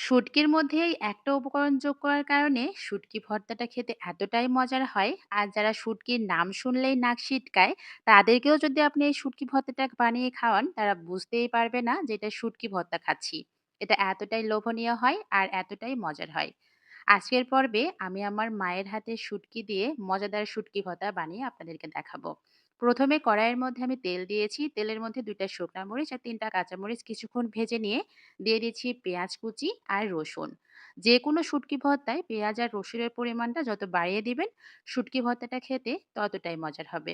শুটকির মধ্যে এই একটা উপকরণ যোগ করার কারণে শুটকি ভর্তাটা খেতে এতটাই মজার হয়। আর যারা শুটকির নাম শুনলেই নাক সিটকায়, তাদেরকেও যদি আপনি এই শুটকি ভর্তাটা বানিয়ে খাওয়ান, তারা বুঝতেই পারবে না যে এটা শুটকি ভর্তা খাচ্ছি। এটা এতটাই লোভনীয় হয় আর এতটাই মজার হয়। আজকের পর্বে আমি আমার মায়ের হাতের শুটকি দিয়ে মজাদার শুটকি ভর্তা বানিয়ে আপনাদেরকে দেখাবো। প্রথমে কড়াইয়ের মধ্যে আমি তেল দিয়েছি। তেলের মধ্যে ২ টা শুকনা মরিচ আর ৩ টা কাঁচামরিচ কিছুক্ষণ ভেজে নিয়ে দিয়ে দিচ্ছি পেঁয়াজ কুচি আর রসুন। যেকোনো শুটকি ভর্তায় পেঁয়াজ আর রসুনের পরিমাণটা যত বাড়িয়ে দিবেন, শুটকি ভর্তাটা খেতে ততটাই মজার হবে।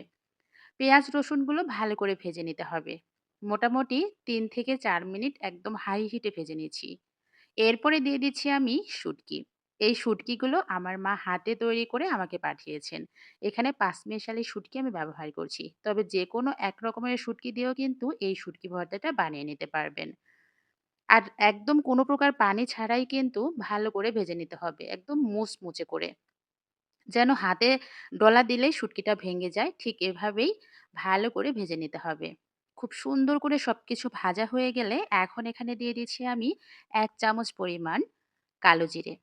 পেঁয়াজ রসুনগুলো ভালো করে ভেজে নিতে হবে। মোটামুটি ৩ থেকে ৪ মিনিট একদম হাই হিটে ভেজে নিয়েছি। এরপরে দিয়ে দিচ্ছি আমি শুটকি। এই শুটকিগুলো আমার মা হাতে তৈরি করে আমাকে পাঠিয়েছেন। এখানে পাঁচমিশালি শুটকি আমি ব্যবহার করছি। তবে যেকোনো এক রকমের শুটকি দিয়েও কিন্তু এই শুটকি ভর্তাটা বানিয়ে নিতে পারবেন। আর একদম কোনো প্রকার পানি ছাড়াই কিন্তু ভালো করে ভেজে নিতে হবে। একদম মুচমুচে করে। যেন হাতে ডলা দিলেই শুটকিটা ভেঙে যায়, ঠিক এভাবেই ভালো করে ভেজে নিতে হবে। খুব সুন্দর করে সবকিছু ভাজা হয়ে গেলে এখন এখানে দিয়ে দিচ্ছি আমি ১ চামচ পরিমাণ কালো জিরে।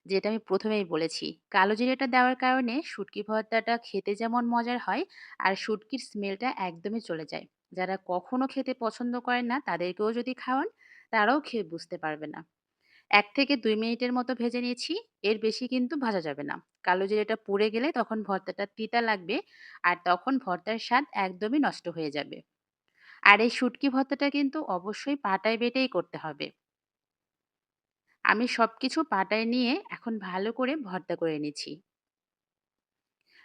যেটা আমি ১ম এই বলেছি। কালো জিরেটা দেওয়ার কারণে শুটকি ভর্তাটা খেতে যেমন মজার হয় আর শুটকির স্মেলটা একদমই চলে যায়। যারা কখনো খেতে পছন্দ করেন না তাদেরকেও যদি খাওয়ান, তারাও খেয়ে বুঝতে পারবে না। ১ থেকে ২ মিনিটের মতো ভেজে নিয়েছি। এর বেশি কিন্তু ভাজা যাবে না। কালো জিরাটা পুড়ে গেলে তখন ভর্তাটা তিতা লাগবে আর তখন ভর্তার স্বাদ একদমই নষ্ট হয়ে যাবে। আর এই শুটকি ভর্তাটা কিন্তু অবশ্যই পাটায় বেটেই করতে হবে। আমি সবকিছু পাটায় নিয়ে এখন ভালো করে ভর্তা করে নিচ্ছি।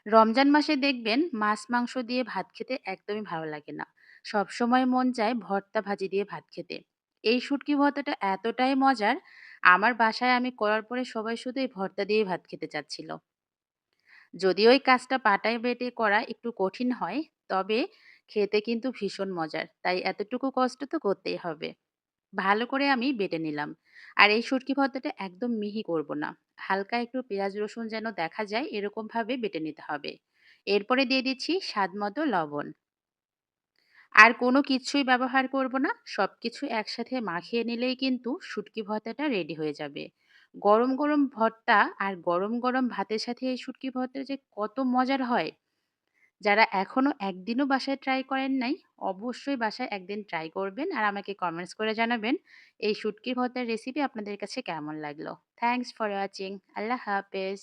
রমজান মাসে দেখবেন মাছ মাংস দিয়ে ভাত খেতে একদমই ভালো লাগে না। সবসময় মন চায় ভর্তা ভাজি দিয়ে ভাত খেতে। এই শুটকি ভর্তাটা এতটাই মজার, আমার বাসায় আমি করার পরে সবাই শুধু এই ভর্তা দিয়েই ভাত খেতে চাচ্ছিল। যদিও এই কাজটা পাটায় বেটে করা একটু কঠিন হয়, তবে খেতে কিন্তু ভীষণ মজার। তাই এতটুকু কষ্ট তো করতেই হবে। ভালো করে আমি বেটে নিলাম। আর এই শুটকি ভর্তাটা একদম মিহি করব না। হালকা একটু পেঁয়াজ রসুন যেন দেখা যায় এরকমভাবে বেটে নিতে হবে। এরপরে দিয়ে দিচ্ছি স্বাদমতো লবণ। আর কোনো কিছুই ব্যবহার করব না। সবকিছু একসাথে মাখিয়ে নিলেই কিন্তু শুটকি ভর্তাটা রেডি হয়ে যাবে। গরম, গরম ভর্তা আর গরম, গরম ভাতের সাথে এই শুটকি ভর্তা যে কত মজার হয়! যারা এখনো একদিনও বাসায় ট্রাই করেন নাই, অবশ্যই বাসায় একদিন ট্রাই করবেন আর আমাকে কমেন্টস করে জানাবেন এই শুটকি ভর্তার রেসিপি আপনাদের কাছে কেমন লাগলো। Thanks for watching. আল্লাহ হাফেজ।